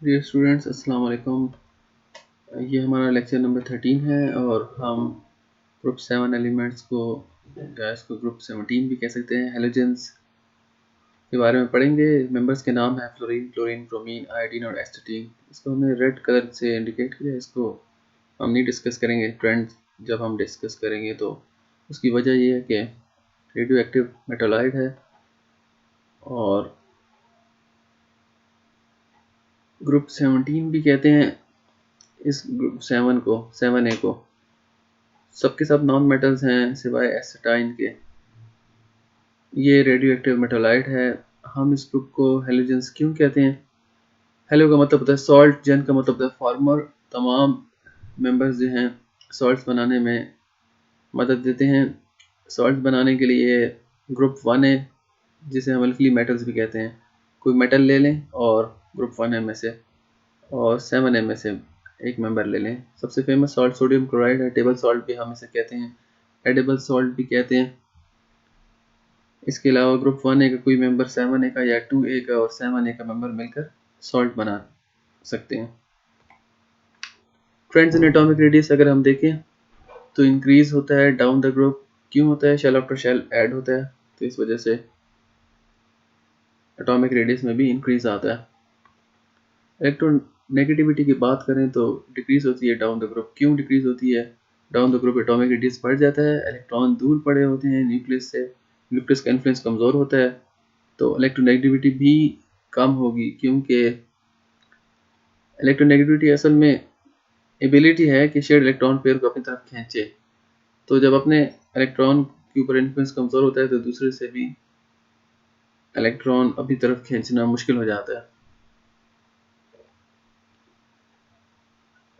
Dear students, अस्सलाम वालेकुम। ये हमारा लेक्चर नंबर 13 है और हम ग्रुप 7 एलिमेंट्स को या इसको ग्रुप 17 भी कह सकते हैं, हेलोजेंस के बारे में पढ़ेंगे। मेंबर्स के नाम है फ्लोरीन, क्लोरीन, ब्रोमीन, आयोडीन और एस्टेटीन। इसको हमने रेड कलर से इंडिकेट किया। इसको हम नहीं डिस्कस करेंगे। ट्रेंड जब हम डिस्कस करेंगे तो उसकी वजह ये है कि रेडियो एक्टिव मेटालाइड है और ग्रुप 17 भी कहते हैं इस ग्रुप 7A को। सबके सब नॉन मेटल्स हैं सिवाय एसिटाइन के। ये रेडियो एक्टिव मेटालाइट है। हम इस ग्रुप को हेलोजेंस क्यों कहते हैं? हेलो का मतलब होता है सॉल्ट, जेन का मतलब होता है फार्मर। तमाम मेंबर्स जो हैं सॉल्ट्स बनाने में मदद देते हैं। सॉल्ट बनाने के लिए ग्रुप 1 है जिसे हम अल्कली मेटल्स भी कहते हैं। कोई मेटल ले लें और ग्रुप 1 में से और 7 में से एक मेंबर ले लें। सबसे फेमस सॉल्ट सोडियम क्लोराइड है। टेबल सॉल्ट भी हम इसे कहते हैं, एडिबल सॉल्ट भी कहते हैं। इसके अलावा ग्रुप 1A का कोई मेंबर 7A का या 2A का और 7A का मेंबर मिलकर सॉल्ट बना सकते हैं। ट्रेंड्स इन एटॉमिक रेडियस अगर हम देखें तो इंक्रीज होता है डाउन द ग्रुप। क्यों होता है? शेल आफ्टर शेल ऐड होता है, तो इस वजह से एटॉमिक रेडियस में भी इंक्रीज आता है। इलेक्ट्रॉन नेगेटिविटी की बात करें तो डिक्रीज होती है डाउन द ग्रुप। क्यों डिक्रीज होती है? Down the group atomic radius बढ़ जाता है, इलेक्ट्रॉन दूर पड़े होते हैं न्यूक्लियस से, न्यूक्लियस का इन्फ्लुएंस कमज़ोर होता है, तो इलेक्ट्रोनेगेटिविटी भी कम होगी। क्योंकि इलेक्ट्रोनेगेटिविटी असल में एबिलिटी है कि शेयर्ड इलेक्ट्रॉन पेयर को अपनी तरफ खींचे। तो जब अपने इलेक्ट्रॉन के ऊपर इन्फ्लुएंस कमज़ोर होता है तो दूसरे से भी इलेक्ट्रॉन अपनी तरफ खींचना मुश्किल हो जाता है।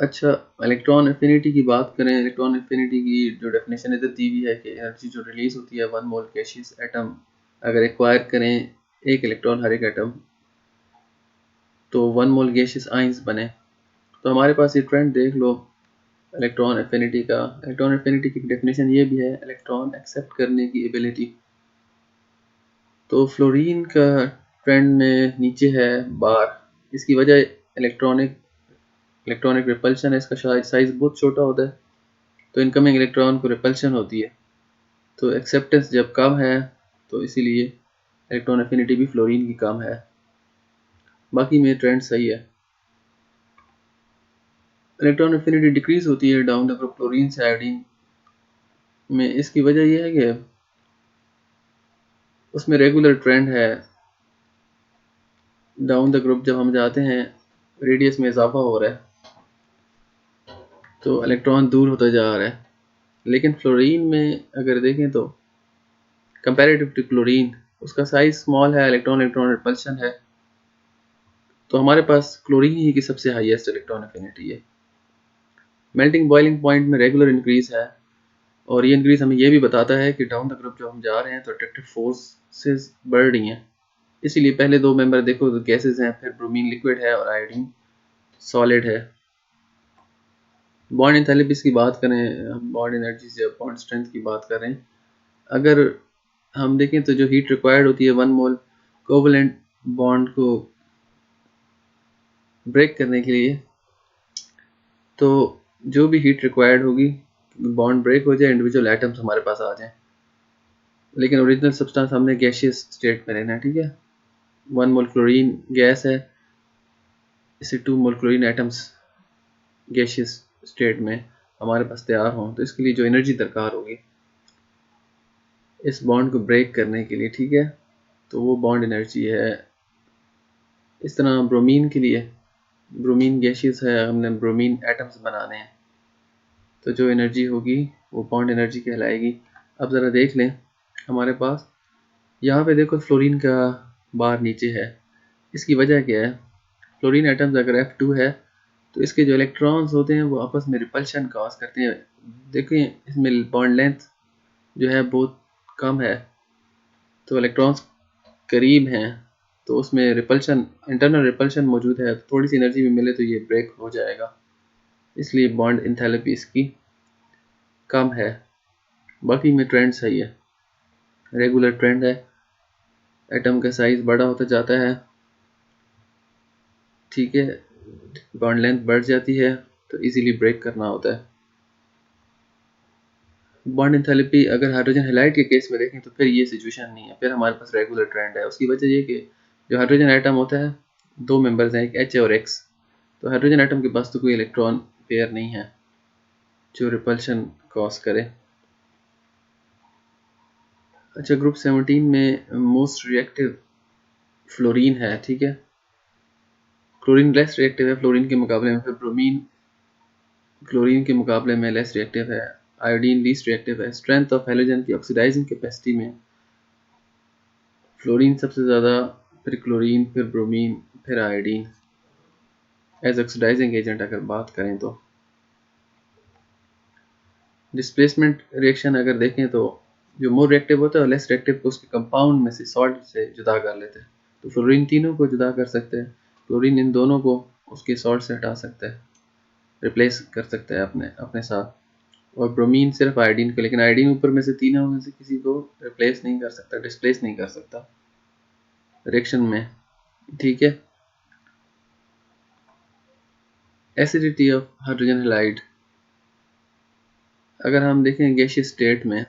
अच्छा, इलेक्ट्रॉन एफिनिटी की बात करें। इलेक्ट्रॉन एफिनिटी की जो डेफिनेशन इधर दी हुई है कि एनर्जी जो रिलीज होती है 1 मोल गैसियस एटम अगर एक्वायर करें एक इलेक्ट्रॉन हर एक एटम, तो 1 मोल गैसियस आइंस बने। तो हमारे पास ये ट्रेंड देख लो इलेक्ट्रॉन एफिनिटी का। इलेक्ट्रॉन एफिनिटी की डेफिनेशन ये भी है, इलेक्ट्रॉन एक्सेप्ट करने की एबिलिटी। तो फ्लोरीन का ट्रेंड में नीचे है बार। इसकी वजह इलेक्ट्रॉनिक रिपल्शन है। इसका साइज बहुत छोटा होता है, तो इनकमिंग इलेक्ट्रॉन को रिपल्शन होती है। तो एक्सेप्टेंस जब कम है तो इसीलिए इलेक्ट्रॉन एफिनिटी भी फ्लोरीन की कम है। बाकी में ट्रेंड सही है। इलेक्ट्रॉन एफिनिटी डिक्रीज होती है डाउन द ग्रुप क्लोरीन से आयोडीन में। इसकी वजह यह है कि उसमें रेगुलर ट्रेंड है। डाउन द ग्रुप जब हम जाते हैं रेडियस में इजाफा हो रहा है तो इलेक्ट्रॉन दूर होता जा रहा है। लेकिन फ्लोरीन में अगर देखें तो कंपैरेटिव टू क्लोरीन उसका साइज स्मॉल है, इलेक्ट्रॉन इलेक्ट्रॉन रिपल्शन है। तो हमारे पास क्लोरीन ही की सबसे हाईएस्ट इलेक्ट्रॉन एफिनिटी है। मेल्टिंग बॉइलिंग पॉइंट में रेगुलर इंक्रीज है और ये इंक्रीज हमें ये भी बताता है कि डाउन द ग्रुप जो हम जा रहे हैं तो अट्रैक्टिव फोर्सेस बढ़ रही हैं। इसीलिए पहले दो मेंबर देखो तो गैसेस हैं, फिर ब्रोमीन लिक्विड है और आयोडीन सॉलिड है। बॉन्ड एंथैल्पीज की बात करें, हम बॉन्ड एनर्जी से बॉन्ड स्ट्रेंथ की बात कर रहे हैं। अगर हम देखें तो जो हीट रिक्वायर्ड होती है 1 मोल कोवलेंट बॉन्ड को ब्रेक करने के लिए, तो जो भी हीट रिक्वायर्ड होगी बॉन्ड ब्रेक हो जाए, इंडिविजुअल एटम्स हमारे पास आ जाएं, लेकिन ओरिजिनल सब्सटेंस हमने गैसियस स्टेट में लेना है। ठीक है, 1 मोल क्लोरीन गैस है, इसे 2 मोल क्लोरीन एटम्स गैसियस स्टेट में हमारे पास तैयार हों, तो इसके लिए जो एनर्जी दरकार होगी इस बॉन्ड को ब्रेक करने के लिए, ठीक है, तो वो बॉन्ड एनर्जी है। इस तरह ब्रोमीन के लिए, ब्रोमीन गैसियस है, हमने ब्रोमीन एटम्स बनाने हैं, तो जो एनर्जी होगी वो बॉन्ड एनर्जी कहलाएगी। अब ज़रा देख लें हमारे पास यहाँ पे देखो फ्लोरीन का बार नीचे है। इसकी वजह क्या है? फ्लोरीन एटम्स अगर F2 है तो इसके जो इलेक्ट्रॉन्स होते हैं वो आपस में रिपल्शन कॉज करते हैं। देखें इसमें बॉन्ड लेंथ जो है बहुत कम है, तो इलेक्ट्रॉन्स करीब हैं, तो उसमें रिपल्शन, इंटरनल रिपल्शन मौजूद है। तो थोड़ी सी एनर्जी भी मिले तो ये ब्रेक हो जाएगा, इसलिए बॉन्ड एंथैल्पी इसकी कम है। बाकी में ट्रेंड सही है, रेगुलर ट्रेंड है, एटम का साइज बड़ा होता जाता है। ठीक है, बॉन्ड लेंथ बढ़ जाती है तो इजीली ब्रेक करना होता है। बॉन्ड एंथैल्पी अगर हाइड्रोजन हैलाइड के केस में देखें तो फिर ये सिचुएशन नहीं है, फिर हमारे पास रेगुलर ट्रेंड है। उसकी वजह ये कि जो हाइड्रोजन एटम होता है दो मेंबर्स हैं, एक H और X, तो हाइड्रोजन एटम के पास तो कोई इलेक्ट्रॉन पेयर नहीं है जो रिपल्शन कॉज करे। अच्छा, ग्रुप 17 में मोस्ट रिएक्टिव फ्लोरीन है, ठीक है। क्लोरीन लेस रिएक्टिव है फ्लोरीन के मुकाबले में, फिर ब्रोमीन क्लोरीन के मुकाबले में लेस रिएक्टिव है, आयोडीन लीस्ट रिएक्टिव है। स्ट्रेंथ ऑफ हैलोजन की ऑक्सीडाइजिंग कैपेसिटी में फ्लोरीन सबसे ज़्यादा, फिर क्लोरीन, फिर ब्रोमीन, फिर आयोडीन एज ऑक्सीडाइजिंग एजेंट अगर बात करें तो। डिस्प्लेसमेंट रिएक्शन अगर देखें तो जो मोर रिएक्टिव होता है और लेस रिएक्टिव को उसके कंपाउंड में से सॉल्ट से जुदा कर लेते हैं। तो फ्लोरीन तीनों को जुदा कर सकते हैं, क्लोरीन इन दोनों को उसके सॉल्ट से हटा सकता है, रिप्लेस कर सकता है अपने अपने साथ, और ब्रोमीन सिर्फ आयोडीन को, लेकिन आयोडीन ऊपर में से तीनों में से किसी को रिप्लेस नहीं कर सकता, डिस्प्लेस नहीं कर सकता रिएक्शन में, ठीक है। एसिडिटी ऑफ हाइड्रोजन हैलाइड अगर हम देखें गैसियस स्टेट में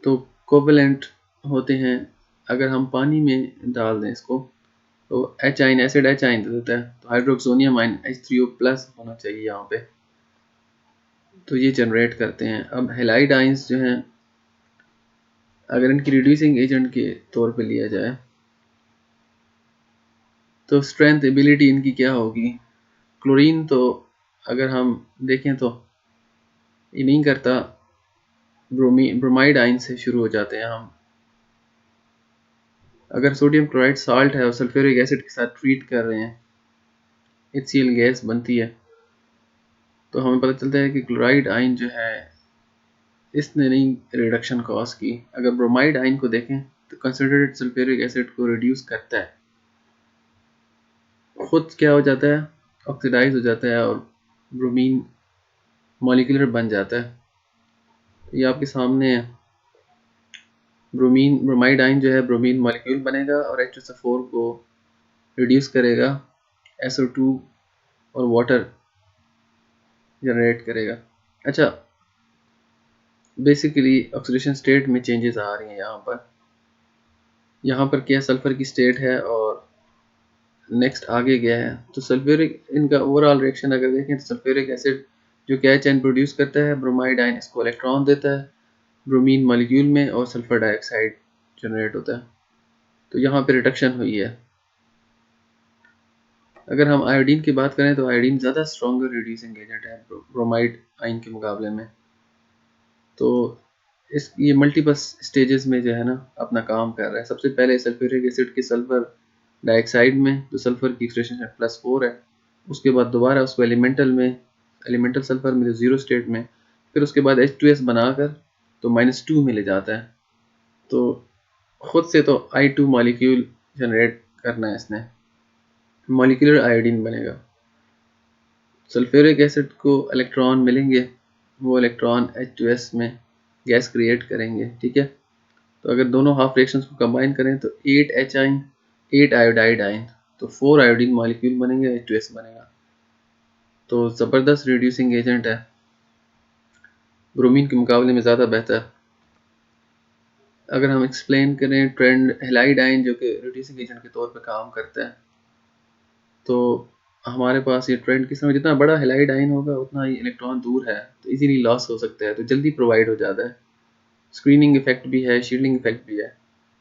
तो कोवेलेंट होते हैं। अगर हम पानी में डाल दें इसको तो H आइन, एसिड H आइन दे देता है, तो हाइड्रोक्सोनियम आइन H3O प्लस होना चाहिए यहाँ पे, तो ये जनरेट करते हैं। अब हैलाइड आइंस जो हैं अगर इनकी रिड्यूसिंग एजेंट के तौर पे लिया जाए तो स्ट्रेंथ एबिलिटी इनकी क्या होगी। क्लोरीन तो अगर हम देखें तो ये नहीं करता, ब्रोमाइड आइन से शुरू हो जाते हैं हम। अगर सोडियम क्लोराइड साल्ट है और सल्फ्यूरिक एसिड के साथ ट्रीट कर रहे हैं, HCl गैस बनती है, तो हमें पता चलता है कि क्लोराइड आइन जो है इसने नहीं रिडक्शन कॉज की। अगर ब्रोमाइड आइन को देखें तो कंसंट्रेटेड सल्फ्यूरिक एसिड को रिड्यूस करता है, खुद क्या हो जाता है, ऑक्सीडाइज हो जाता है और ब्रोमीन मॉलिक्यूलर बन जाता है। ये आपके सामने है, ब्रोमाइड आइन जो है ब्रोमीन मॉलिक्यूल बनेगा और H2SO4 को रिड्यूस करेगा, SO2 और वाटर जनरेट करेगा। अच्छा, बेसिकली ऑक्सीडेशन स्टेट में चेंजेस आ रही हैं यहाँ पर क्या सल्फर की स्टेट है और नेक्स्ट आगे गया है। तो सल्फ्यूरिक, इनका ओवरऑल रिएक्शन अगर देखें तो सल्फ्यूरिक एसिड जो कि H आइन प्रोड्यूस करता है, ब्रोमाइड आइन इसको इलेक्ट्रॉन देता है ब्रोमीन मॉलिक्यूल में और सल्फर डाइऑक्साइड जनरेट होता है, तो यहाँ पे रिडक्शन हुई है। अगर हम आयोडीन की बात करें तो आयोडीन ज़्यादा स्ट्रॉन्गर रिड्यूसिंग एजेंट है ब्रोमाइड आइन के मुकाबले में, तो ये मल्टीपल स्टेजेस में जो है ना अपना काम कर रहा है। सबसे पहले सल्फ्यूरिक एसिड के सल्फर डाइऑक्साइड में तो सल्फर की एक्सप्रेशन +4 है, उसके बाद दोबारा उसको एलिमेंटल सल्फर में ज़ीरो स्टेट में, फिर उसके बाद H2S बनाकर तो -2 में ले जाता है, तो खुद से तो I2 मॉलिक्यूल जनरेट करना है इसने, मॉलिक्यूलर आयोडीन बनेगा। सल्फ्यूरिक एसिड को इलेक्ट्रॉन मिलेंगे, वो इलेक्ट्रॉन H2S में गैस क्रिएट करेंगे, ठीक है। तो अगर दोनों हाफ रिएक्शंस को कंबाइन करें तो 8 H आइन 8 आयोडाइड आइन, तो 4 आयोडीन मॉलिक्यूल बनेंगे, H2S बनेगा, तो ज़बरदस्त रिड्यूसिंग एजेंट है, ब्रोमीन के मुकाबले में ज़्यादा बेहतर। अगर हम एक्सप्लेन करें ट्रेंड हैलाइड आइन जो कि रिड्यूसिंग एजेंट के तौर पे काम करता है, तो हमारे पास ये ट्रेंड किस तरह, जितना बड़ा हैलाइड आइन होगा उतना ही इलेक्ट्रॉन दूर है तो इजीली लॉस हो सकता है, तो जल्दी प्रोवाइड हो जाता है। स्क्रीनिंग इफेक्ट भी है, शील्डिंग इफेक्ट भी है।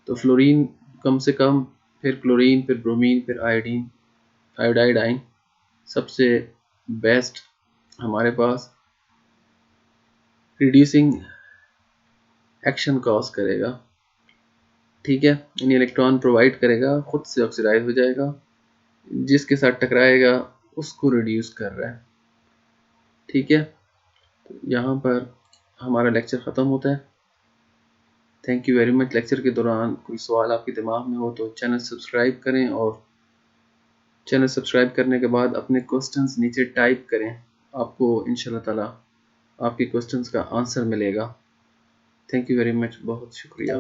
तो फ्लोरीन कम से कम, फिर क्लोरीन, फिर ब्रोमीन, फिर आयोडाइड आइन सबसे बेस्ट हमारे पास रिड्यूसिंग एक्शन कॉज करेगा, ठीक है। यानी इलेक्ट्रॉन प्रोवाइड करेगा, खुद से ऑक्सीडाइज हो जाएगा, जिसके साथ टकराएगा उसको रिड्यूस कर रहा है, ठीक है। तो यहाँ पर हमारा लेक्चर ख़त्म होता है। Thank you very much. Lecture के दौरान कोई सवाल आपके दिमाग में हो तो चैनल सब्सक्राइब करें, और चैनल सब्सक्राइब करने के बाद अपने क्वेश्चंस नीचे टाइप करें, आपको इंशाल्लाह ताला आपके क्वेश्चंस का आंसर मिलेगा। थैंक यू वेरी मच, बहुत शुक्रिया।